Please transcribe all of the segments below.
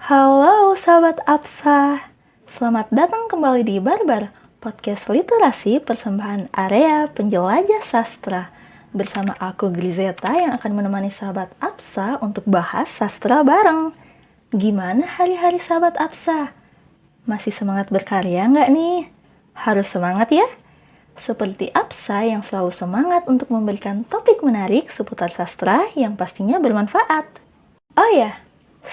Halo sahabat Apsa, selamat datang kembali di Barbar, podcast literasi persembahan area penjelajah sastra. Bersama aku Grizeta yang akan menemani sahabat Apsa untuk bahas sastra bareng. Gimana hari-hari sahabat Apsa? Masih semangat berkarya nggak nih? Harus semangat ya! Seperti Apsa yang selalu semangat untuk memberikan topik menarik seputar sastra yang pastinya bermanfaat. Oh ya,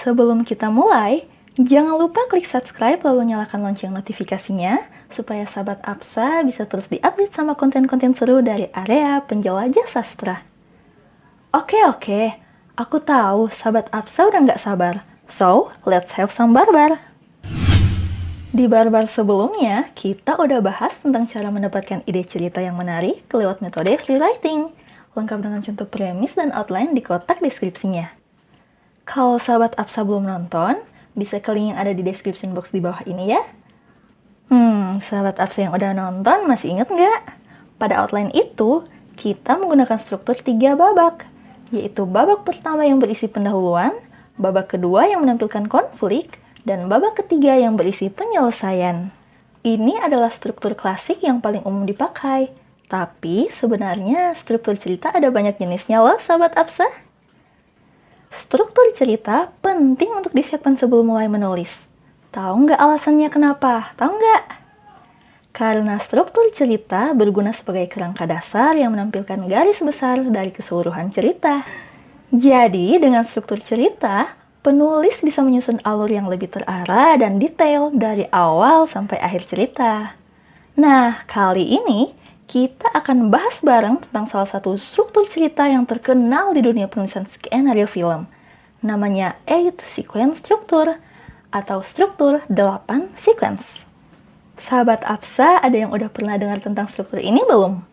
sebelum kita mulai, jangan lupa klik subscribe lalu nyalakan lonceng notifikasinya supaya sahabat Apsa bisa terus diupdate sama konten-konten seru dari area penjelajah sastra. Oke, aku tahu sahabat Apsa udah nggak sabar. So, let's have some barbar. Di barbar sebelumnya, kita udah bahas tentang cara mendapatkan ide cerita yang menarik lewat metode free writing, lengkap dengan contoh premis dan outline di kotak deskripsinya. Kalau sahabat Apsa belum nonton, bisa ke link yang ada di description box di bawah ini ya. Sahabat Apsa yang udah nonton masih inget nggak? Pada outline itu, kita menggunakan struktur 3 babak, yaitu babak pertama yang berisi pendahuluan, babak kedua yang menampilkan konflik, dan babak ketiga yang berisi penyelesaian. Ini adalah struktur klasik yang paling umum dipakai, tapi sebenarnya struktur cerita ada banyak jenisnya loh sahabat Apsa. Struktur cerita penting untuk disiapkan sebelum mulai menulis. Tahu nggak alasannya kenapa? Tahu nggak? Karena struktur cerita berguna sebagai kerangka dasar yang menampilkan garis besar dari keseluruhan cerita. Jadi, dengan struktur cerita, penulis bisa menyusun alur yang lebih terarah dan detail dari awal sampai akhir cerita. Nah, kali ini kita akan bahas bareng tentang salah satu struktur cerita yang terkenal di dunia penulisan skenario film. Namanya 8 sequence structure atau struktur 8 sequence. Sahabat Apsa ada yang udah pernah dengar tentang struktur ini belum?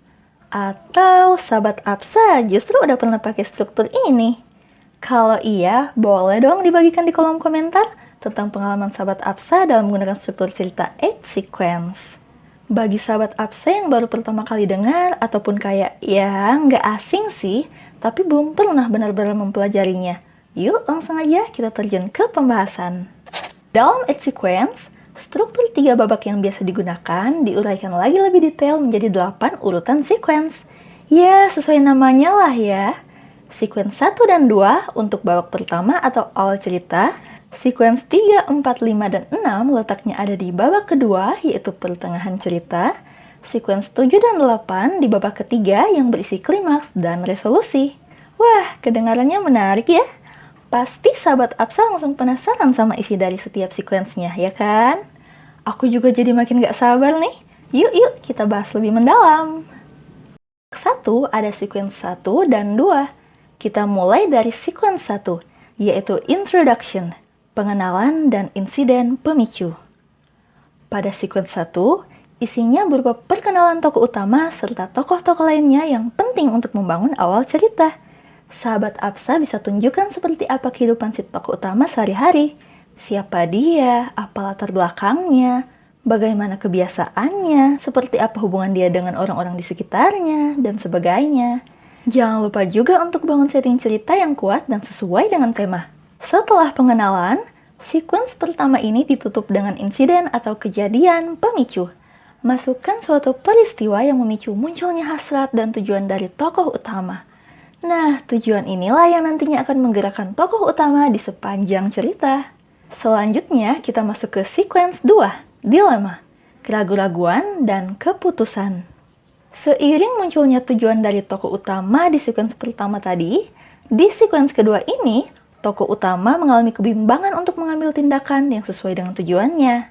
Atau sahabat Apsa justru udah pernah pakai struktur ini? Kalau iya, boleh dong dibagikan di kolom komentar tentang pengalaman sahabat Apsa dalam menggunakan struktur cerita 8 sequence. Bagi sahabat Apsa yang baru pertama kali dengar ataupun kayak ya nggak asing sih, tapi belum pernah benar-benar mempelajarinya. Yuk langsung aja kita terjun ke pembahasan. Dalam 8 sequence, struktur 3 babak yang biasa digunakan diuraikan lagi lebih detail menjadi 8 urutan sequence. Ya sesuai namanya lah ya. Sequence 1 dan 2 untuk babak pertama atau awal cerita. Sequence 3, 4, 5, dan 6 letaknya ada di babak kedua, yaitu pertengahan cerita. Sequence 7 dan 8 di babak ketiga yang berisi klimaks dan resolusi. Wah, kedengarannya menarik ya? Pasti sahabat Apsa langsung penasaran sama isi dari setiap sequence-nya, ya kan? Aku juga jadi makin gak sabar nih. Yuk kita bahas lebih mendalam. 1 ada sequence 1 dan 2. Kita mulai dari sequence 1, yaitu introduction, pengenalan dan insiden pemicu. Pada sequence 1, isinya berupa perkenalan tokoh utama serta tokoh-tokoh lainnya yang penting untuk membangun awal cerita. Sahabat Apsa bisa tunjukkan seperti apa kehidupan si tokoh utama sehari-hari. Siapa dia, apa latar belakangnya, bagaimana kebiasaannya, seperti apa hubungan dia dengan orang-orang di sekitarnya, dan sebagainya. Jangan lupa juga untuk bangun setting cerita yang kuat dan sesuai dengan tema. Setelah pengenalan, sequence pertama ini ditutup dengan insiden atau kejadian pemicu. Masukkan suatu peristiwa yang memicu munculnya hasrat dan tujuan dari tokoh utama. Nah, tujuan inilah yang nantinya akan menggerakkan tokoh utama di sepanjang cerita. Selanjutnya, kita masuk ke sequence 2, dilema, keraguan-raguan, dan keputusan. Seiring munculnya tujuan dari tokoh utama di sequence pertama tadi, di sequence kedua ini, tokoh utama mengalami kebimbangan untuk mengambil tindakan yang sesuai dengan tujuannya.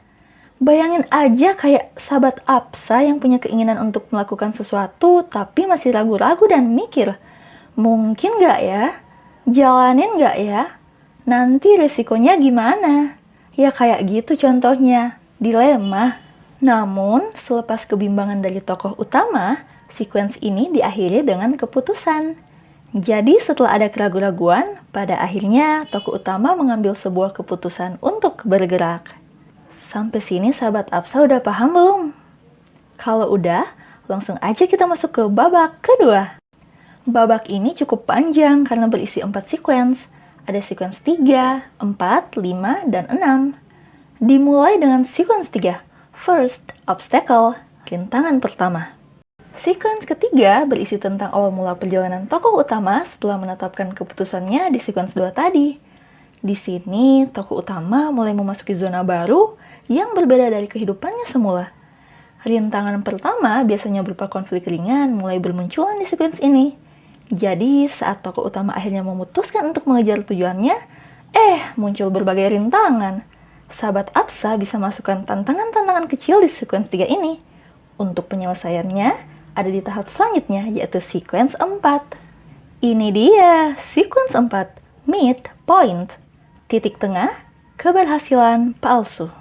Bayangin aja kayak sahabat Apsa yang punya keinginan untuk melakukan sesuatu tapi masih ragu-ragu dan mikir, mungkin nggak ya? Jalanin nggak ya? Nanti risikonya gimana? Ya kayak gitu contohnya, dilema. Namun, selepas kebimbangan dari tokoh utama, sequence ini diakhiri dengan keputusan. Jadi setelah ada keraguan-raguan, pada akhirnya tokoh utama mengambil sebuah keputusan untuk bergerak. Sampai sini sahabat Apsa udah paham belum? Kalau udah, langsung aja kita masuk ke babak kedua. Babak ini cukup panjang karena berisi 4 sequence. Ada sequence 3, 4, 5, dan 6. Dimulai dengan sequence 3, first obstacle, rintangan pertama. Sequence ketiga berisi tentang awal mula perjalanan tokoh utama setelah menetapkan keputusannya di sequence 2 tadi. Di sini, tokoh utama mulai memasuki zona baru yang berbeda dari kehidupannya semula. Rintangan pertama biasanya berupa konflik ringan mulai bermunculan di sequence ini. Jadi, saat tokoh utama akhirnya memutuskan untuk mengejar tujuannya, muncul berbagai rintangan. Sahabat Apsa bisa masukkan tantangan-tantangan kecil di sequence 3 ini. Untuk penyelesaiannya, ada di tahap selanjutnya, yaitu sequence 4. Ini dia, sequence 4, midpoint, titik tengah, keberhasilan palsu.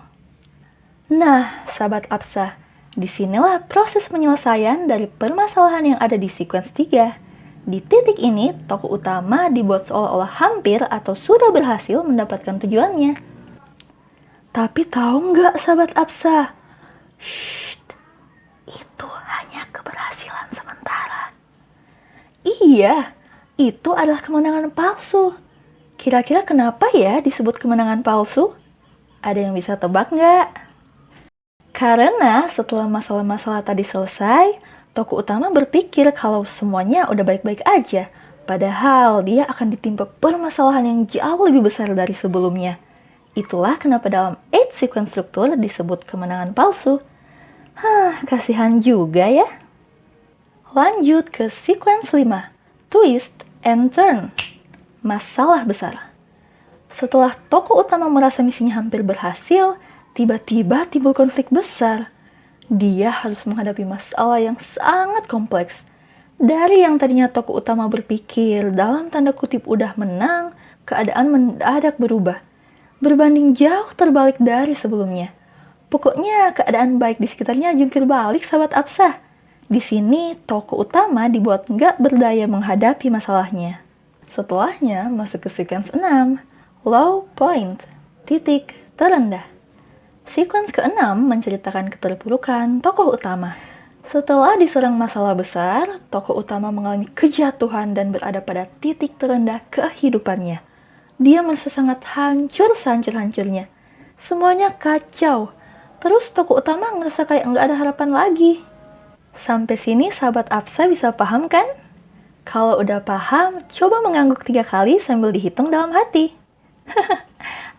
Nah, sahabat Apsa, disinilah proses penyelesaian dari permasalahan yang ada di sequence 3. Di titik ini, tokoh utama dibuat seolah-olah hampir atau sudah berhasil mendapatkan tujuannya. Tapi tahu nggak sahabat Apsa? Itu hanya keberhasilan sementara. Iya, itu adalah kemenangan palsu. Kira-kira kenapa ya disebut kemenangan palsu? Ada yang bisa tebak nggak? Karena setelah masalah-masalah tadi selesai, tokoh utama berpikir kalau semuanya udah baik-baik aja. Padahal dia akan ditimpa permasalahan yang jauh lebih besar dari sebelumnya. Itulah kenapa dalam 8 sequence struktur disebut kemenangan palsu. Kasihan juga ya. Lanjut ke sequence 5, twist and turn, masalah besar. Setelah tokoh utama merasa misinya hampir berhasil, tiba-tiba timbul konflik besar. Dia harus menghadapi masalah yang sangat kompleks. Dari yang tadinya tokoh utama berpikir dalam tanda kutip udah menang, keadaan mendadak berubah. Berbanding jauh terbalik dari sebelumnya. Pokoknya keadaan baik di sekitarnya jungkir balik sahabat Apsa. Di sini tokoh utama dibuat nggak berdaya menghadapi masalahnya. Setelahnya masuk ke sequence 6, low point, titik terendah. Sequence ke-6 menceritakan keterpurukan tokoh utama. Setelah diserang masalah besar, tokoh utama mengalami kejatuhan dan berada pada titik terendah kehidupannya. Dia merasa sangat hancur sehancur-hancurnya. Semuanya kacau. Terus tokoh utama ngerasa kayak nggak ada harapan lagi. Sampai sini sahabat Apsa bisa paham kan? Kalau udah paham, coba mengangguk 3 kali sambil dihitung dalam hati.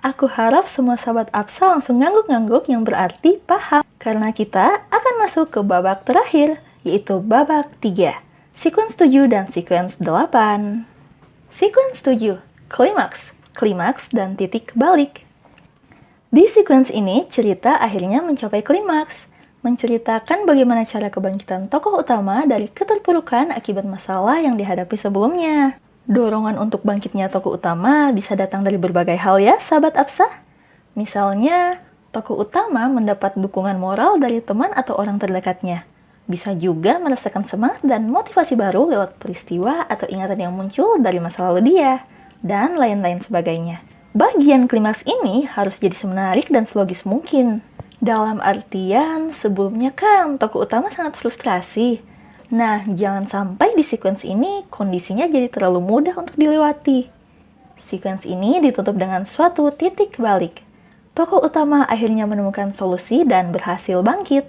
Aku harap semua sahabat Apsa langsung ngangguk-ngangguk yang berarti paham. Karena kita akan masuk ke babak terakhir, yaitu babak 3. Sequence 7 dan sequence 8. Sequence 7, klimaks dan titik balik. Di sequence ini, cerita akhirnya mencapai klimaks. Menceritakan bagaimana cara kebangkitan tokoh utama dari keterpurukan akibat masalah yang dihadapi sebelumnya. Dorongan untuk bangkitnya tokoh utama bisa datang dari berbagai hal ya, sahabat Apsa. Misalnya, tokoh utama mendapat dukungan moral dari teman atau orang terdekatnya. Bisa juga merasakan semangat dan motivasi baru lewat peristiwa atau ingatan yang muncul dari masa lalu dia, dan lain-lain sebagainya. Bagian klimaks ini harus jadi semenarik dan selogis mungkin. Dalam artian, sebelumnya kan tokoh utama sangat frustrasi. Nah, jangan sampai di sequence ini kondisinya jadi terlalu mudah untuk dilewati. Sequence ini ditutup dengan suatu titik balik. Tokoh utama akhirnya menemukan solusi dan berhasil bangkit.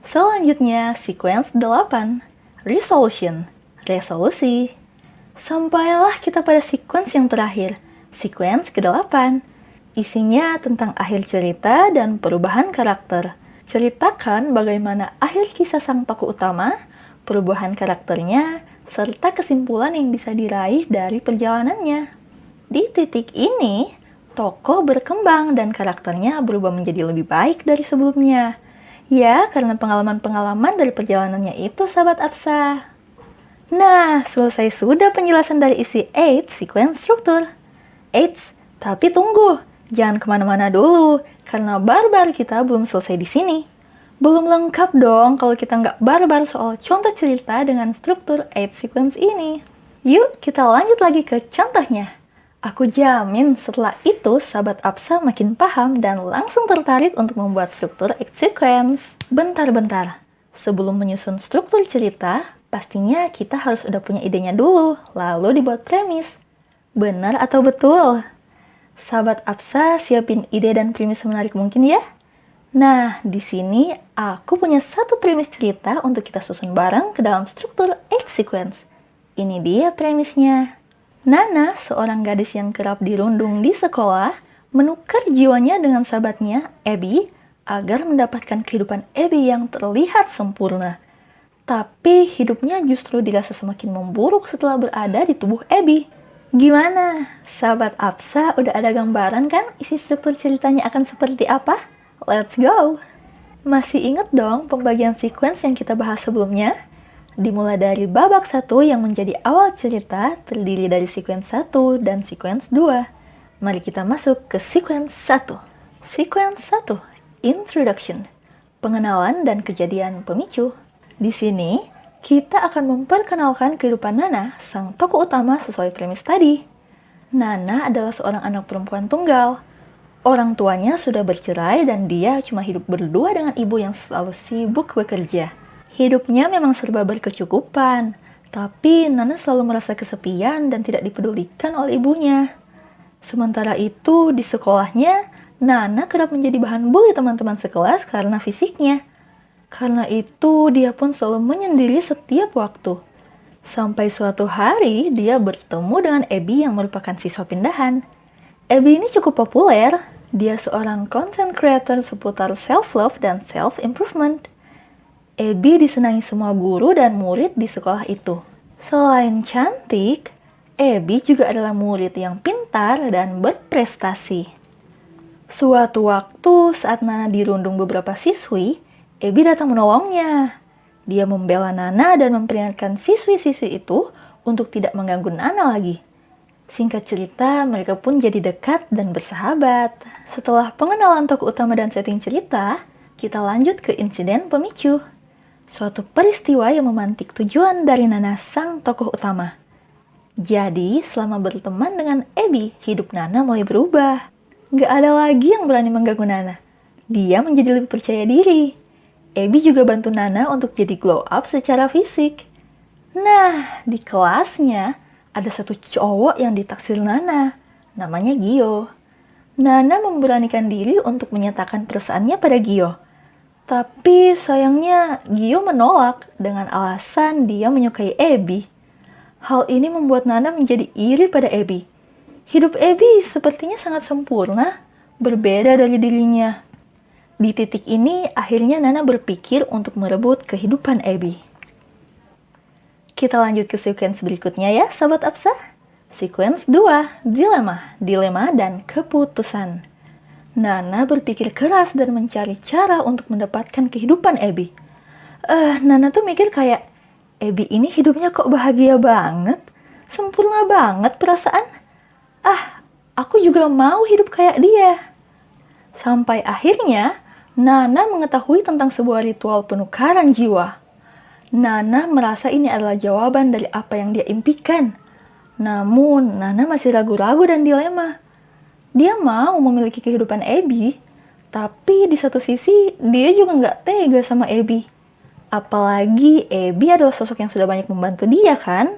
Selanjutnya, sequence 8, resolusi. Sampailah kita pada sequence yang terakhir, sequence ke-8. Isinya tentang akhir cerita dan perubahan karakter. Ceritakan bagaimana akhir kisah sang tokoh utama, perubahan karakternya, serta kesimpulan yang bisa diraih dari perjalanannya. Di titik ini, tokoh berkembang dan karakternya berubah menjadi lebih baik dari sebelumnya. Ya, karena pengalaman-pengalaman dari perjalanannya itu, sahabat Apsa. Nah, selesai sudah penjelasan dari isi 8 sequence struktur. Tapi tunggu. Jangan kemana-mana dulu, karena barbar kita belum selesai di sini. Belum lengkap dong kalau kita nggak barbar soal contoh cerita dengan struktur 8 sequence ini. Yuk, kita lanjut lagi ke contohnya. Aku jamin setelah itu sahabat Apsa makin paham dan langsung tertarik untuk membuat struktur 8 sequence. Bentar. Sebelum menyusun struktur cerita, pastinya kita harus udah punya idenya dulu, lalu dibuat premis. Benar atau betul? Sahabat Apsa, siapin ide dan premis menarik mungkin ya? Nah, di sini aku punya satu premis cerita untuk kita susun bareng ke dalam struktur X-Sequence. Ini dia premisnya. Nana, seorang gadis yang kerap dirundung di sekolah, menukar jiwanya dengan sahabatnya, Abby, agar mendapatkan kehidupan Abby yang terlihat sempurna. Tapi hidupnya justru dirasa semakin memburuk setelah berada di tubuh Abby. Gimana? Sahabat Apsa udah ada gambaran kan isi struktur ceritanya akan seperti apa? Let's go! Masih inget dong pembagian sequence yang kita bahas sebelumnya? Dimulai dari babak 1 yang menjadi awal cerita terdiri dari sequence 1 dan sequence 2. Mari kita masuk ke sequence 1. Sequence 1, Introduction, pengenalan dan kejadian pemicu. Di sini, kita akan memperkenalkan kehidupan Nana, sang tokoh utama sesuai premis tadi. Nana adalah seorang anak perempuan tunggal. Orang tuanya sudah bercerai dan dia cuma hidup berdua dengan ibu yang selalu sibuk bekerja. Hidupnya memang serba berkecukupan, tapi Nana selalu merasa kesepian dan tidak dipedulikan oleh ibunya. Sementara itu, di sekolahnya, Nana kerap menjadi bahan bully teman-teman sekelas karena fisiknya. Karena itu, dia pun selalu menyendiri setiap waktu. Sampai suatu hari, dia bertemu dengan Abby yang merupakan siswa pindahan. Abby ini cukup populer. Dia seorang content creator seputar self-love dan self-improvement. Abby disenangi semua guru dan murid di sekolah itu. Selain cantik, Abby juga adalah murid yang pintar dan berprestasi. Suatu waktu saat Nana dirundung beberapa siswi, Abby datang menolongnya. Dia membela Nana dan memperingatkan siswi-siswi itu untuk tidak mengganggu Nana lagi. Singkat cerita, mereka pun jadi dekat dan bersahabat. Setelah pengenalan tokoh utama dan setting cerita, kita lanjut ke insiden pemicu. Suatu peristiwa yang memantik tujuan dari Nana sang tokoh utama. Jadi, selama berteman dengan Abby, hidup Nana mulai berubah. Nggak ada lagi yang berani mengganggu Nana. Dia menjadi lebih percaya diri. Abby juga bantu Nana untuk jadi glow up secara fisik. Nah, di kelasnya, ada satu cowok yang ditaksir Nana, namanya Gio. Nana memberanikan diri untuk menyatakan perasaannya pada Gio. Tapi sayangnya Gio menolak dengan alasan dia menyukai Abby. Hal ini membuat Nana menjadi iri pada Abby. Hidup Abby sepertinya sangat sempurna, berbeda dari dirinya. Di titik ini, akhirnya Nana berpikir untuk merebut kehidupan Abby. Kita lanjut ke sequence berikutnya ya, Sahabat Apsa. Sequence 2, dilema dan keputusan. Nana berpikir keras dan mencari cara untuk mendapatkan kehidupan Abby. Nana tuh mikir kayak, Abby ini hidupnya kok bahagia banget, sempurna banget perasaan. Aku juga mau hidup kayak dia. Sampai akhirnya, Nana mengetahui tentang sebuah ritual penukaran jiwa. Nana merasa ini adalah jawaban dari apa yang dia impikan. Namun, Nana masih ragu-ragu dan dilema. Dia mau memiliki kehidupan Abby, tapi di satu sisi dia juga nggak tega sama Abby. Apalagi Abby adalah sosok yang sudah banyak membantu dia kan?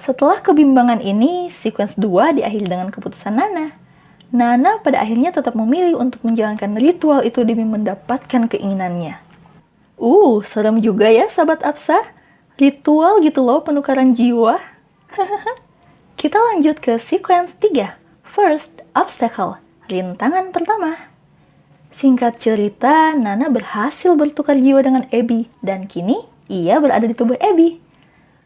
Setelah kebimbangan ini, sequence 2 diakhiri dengan keputusan Nana. Nana pada akhirnya tetap memilih untuk menjalankan ritual itu demi mendapatkan keinginannya. Serem juga ya Sahabat Apsa. Ritual gitu loh penukaran jiwa. Kita lanjut ke sequence 3. First obstacle, rintangan pertama. Singkat cerita, Nana berhasil bertukar jiwa dengan Abby dan kini ia berada di tubuh Abby.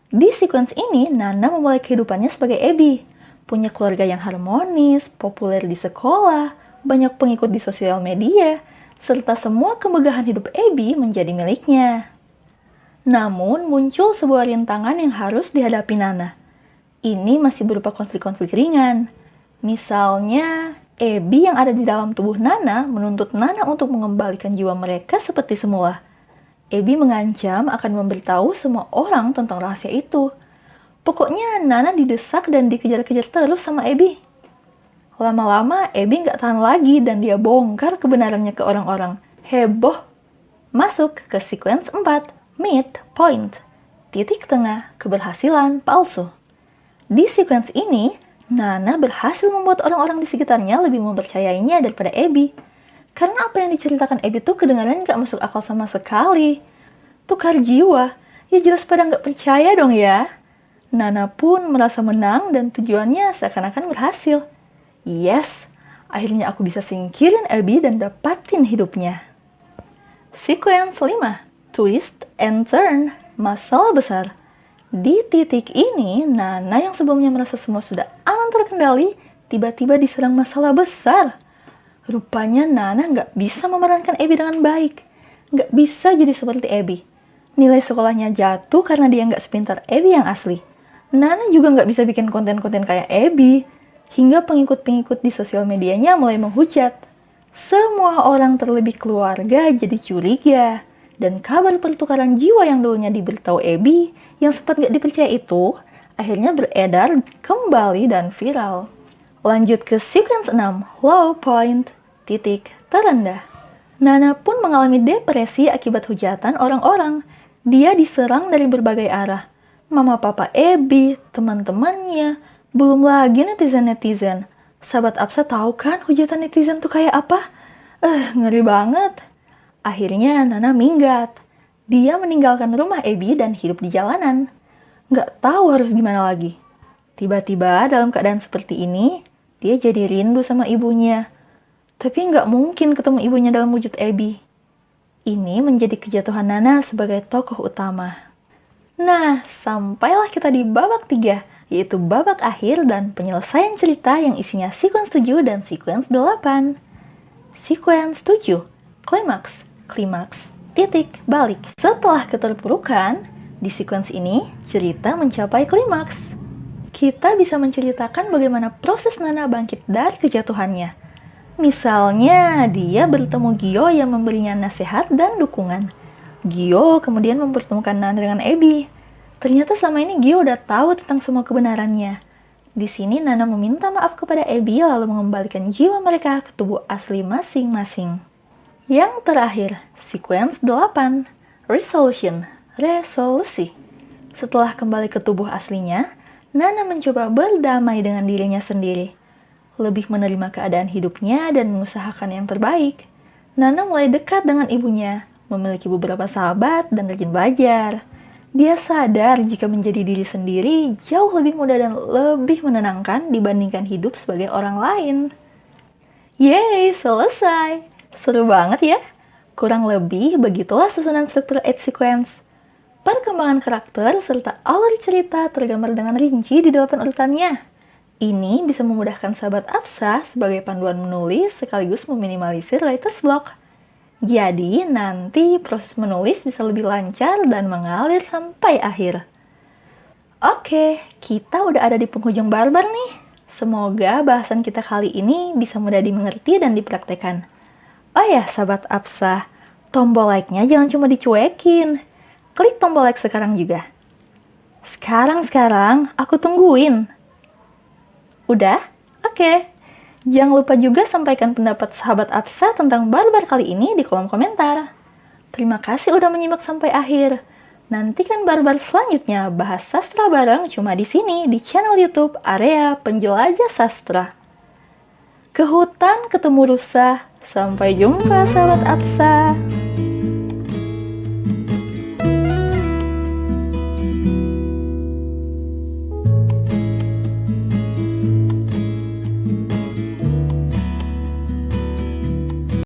Di sequence ini, Nana memulai kehidupannya sebagai Abby. Punya keluarga yang harmonis, populer di sekolah, banyak pengikut di sosial media, serta semua kemegahan hidup Abby menjadi miliknya. Namun, muncul sebuah rintangan yang harus dihadapi Nana. Ini masih berupa konflik-konflik ringan. Misalnya, Abby yang ada di dalam tubuh Nana menuntut Nana untuk mengembalikan jiwa mereka seperti semula. Abby mengancam akan memberitahu semua orang tentang rahasia itu. Pokoknya Nana didesak dan dikejar-kejar terus sama Abby. Lama-lama Abby nggak tahan lagi dan dia bongkar kebenarannya ke orang-orang. Heboh. Masuk ke sequence 4, midpoint. Titik tengah keberhasilan palsu. Di sequence ini, Nana berhasil membuat orang-orang di sekitarnya lebih mempercayainya daripada Abby. Karena apa yang diceritakan Abby tuh kedengaran gak masuk akal sama sekali. Tukar jiwa, ya jelas pada gak percaya dong ya. Nana pun merasa menang dan tujuannya seakan-akan berhasil. Yes, akhirnya aku bisa singkirin Abby dan dapatin hidupnya. Sequence 5, Twist and Turn, masalah besar. Di titik ini, Nana yang sebelumnya merasa semua sudah aman terkendali, tiba-tiba diserang masalah besar. Rupanya Nana nggak bisa memerankan Abby dengan baik. Nggak bisa jadi seperti Abby. Nilai sekolahnya jatuh karena dia nggak sepintar Abby yang asli. Nana juga nggak bisa bikin konten-konten kayak Abby. Hingga pengikut-pengikut di sosial medianya mulai menghujat. Semua orang terlebih keluarga jadi curiga. Dan kabar pertukaran jiwa yang dulunya diberitahu Abby, yang sempat nggak dipercaya itu, akhirnya beredar kembali dan viral. Lanjut ke sequence 6, Low Point, titik terendah. Nana pun mengalami depresi akibat hujatan orang-orang. Dia diserang dari berbagai arah. Mama papa Abby, teman-temannya, belum lagi netizen-netizen. Sahabat Absa tahu kan hujatan netizen tuh kayak apa? Ngeri banget. Akhirnya Nana minggat. Dia meninggalkan rumah Abby dan hidup di jalanan. Nggak tahu harus gimana lagi. Tiba-tiba dalam keadaan seperti ini, dia jadi rindu sama ibunya. Tapi nggak mungkin ketemu ibunya dalam wujud Abby. Ini menjadi kejatuhan Nana sebagai tokoh utama. Nah, sampailah kita di babak 3, yaitu babak akhir dan penyelesaian cerita yang isinya sequence 7 dan sequence 8. Sequence 7, klimaks, titik balik. Setelah keterpurukan, di sequence ini, cerita mencapai klimaks. Kita bisa menceritakan bagaimana proses Nana bangkit dari kejatuhannya. Misalnya, dia bertemu Gio yang memberinya nasihat dan dukungan. Gio kemudian mempertemukan Nana dengan Abby. Ternyata selama ini Gio udah tahu tentang semua kebenarannya. Di sini Nana meminta maaf kepada Abby lalu mengembalikan jiwa mereka ke tubuh asli masing-masing. Yang terakhir, sequence 8, resolusi. Setelah kembali ke tubuh aslinya, Nana mencoba berdamai dengan dirinya sendiri. Lebih menerima keadaan hidupnya dan mengusahakan yang terbaik. Nana mulai dekat dengan ibunya, memiliki beberapa sahabat dan rajin belajar. Dia sadar jika menjadi diri sendiri jauh lebih mudah dan lebih menenangkan dibandingkan hidup sebagai orang lain. Yeay, selesai! Seru banget ya? Kurang lebih begitulah susunan struktur 8 sequence. Perkembangan karakter serta alur cerita tergambar dengan rinci di 8 urutannya. Ini bisa memudahkan sahabat Absa sebagai panduan menulis sekaligus meminimalisir writer's block. Jadi, nanti proses menulis bisa lebih lancar dan mengalir sampai akhir. Oke, kita udah ada di penghujung barbar nih. Semoga bahasan kita kali ini bisa mudah dimengerti dan dipraktekkan. Oh ya, sahabat Absa, tombol like-nya jangan cuma dicuekin. Klik tombol like sekarang juga. Sekarang, aku tungguin. Udah? Oke. Jangan lupa juga sampaikan pendapat sahabat Absa tentang barbar kali ini di kolom komentar. Terima kasih udah menyimak sampai akhir. Nantikan barbar selanjutnya bahas sastra bareng cuma di sini di channel YouTube Area Penjelajah Sastra. Ke hutan ketemu rusa. Sampai jumpa sahabat Absa.